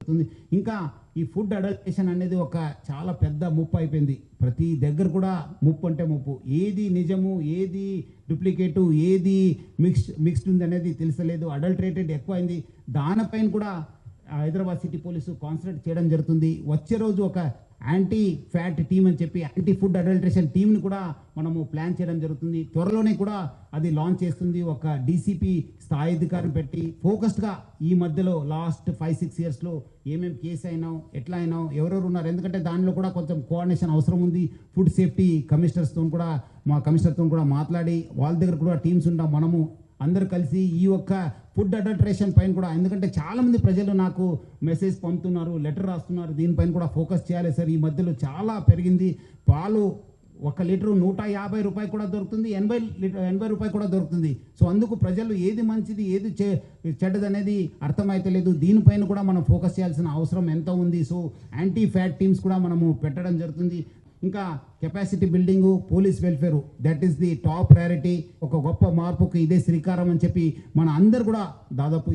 జరుగుతుంది. ఇంకా ఈ ఫుడ్ అడల్టరేషన్ అనేది ఒక చాలా పెద్ద ముప్పు అయిపోయింది. ప్రతి దగ్గర కూడా ముప్పు అంటే ముప్పు. ఏది నిజము, ఏది డూప్లికేటు, ఏది మిక్స్డ్ ఉంది అనేది తెలుసలేదు. అడల్టరేటెడ్ ఎక్కువైంది. దానిపైన కూడా హైదరాబాద్ సిటీ పోలీసు కాన్సన్ట్రేట్ చేయడం జరుగుతుంది. వచ్చే రోజు ఒక యాంటీ ఫ్యాట్ టీమ్ అని చెప్పి యాంటీ ఫుడ్ అడల్టరేషన్ టీమ్ని కూడా మనము ప్లాన్ చేయడం జరుగుతుంది. త్వరలోనే కూడా అది లాంచ్ చేస్తుంది. ఒక డీసీపీ స్థాయి అధికారిని పెట్టి ఫోకస్డ్గా ఈ మధ్యలో లాస్ట్ 5-6 ఇయర్స్లో ఏమేమి కేసు అయినాం, ఎట్లా అయినాం, ఎవరెవరు ఉన్నారు, ఎందుకంటే దానిలో కూడా కొంచెం కోఆర్డినేషన్ అవసరం ఉంది. ఫుడ్ సేఫ్టీ కమిషనర్స్తో కూడా మా కమిషనర్తో కూడా మాట్లాడి వాళ్ళ దగ్గర కూడా టీమ్స్ ఉంటాం. మనము అందరు కలిసి ఈ యొక్క ఫుడ్ అడల్టరేషన్ పైన కూడా, ఎందుకంటే చాలామంది ప్రజలు నాకు మెసేజ్ పంపుతున్నారు, లెటర్ రాస్తున్నారు, దీనిపైన కూడా ఫోకస్ చేయాలి సార్. ఈ మధ్యలో చాలా పెరిగింది. పాలు 1 లీటరు 150 రూపాయలు కూడా దొరుకుతుంది, 80 రూపాయలు కూడా దొరుకుతుంది. సో అందుకు ప్రజలు ఏది మంచిది, ఏది చెడ్డది అనేది అర్థమైతలేదు. దీనిపైన కూడా మనం ఫోకస్ చేయాల్సిన అవసరం ఎంత ఉంది. సో యాంటీ ఫ్యాట్ టీమ్స్ కూడా మనము పెట్టడం జరుగుతుంది. ఇంకా capacity building, police welfare, that is the top priority. ఒక గొప్ప మార్పుకు ఇదే శ్రీకారం అని చెప్పి మన అందరు కూడా దాదాపు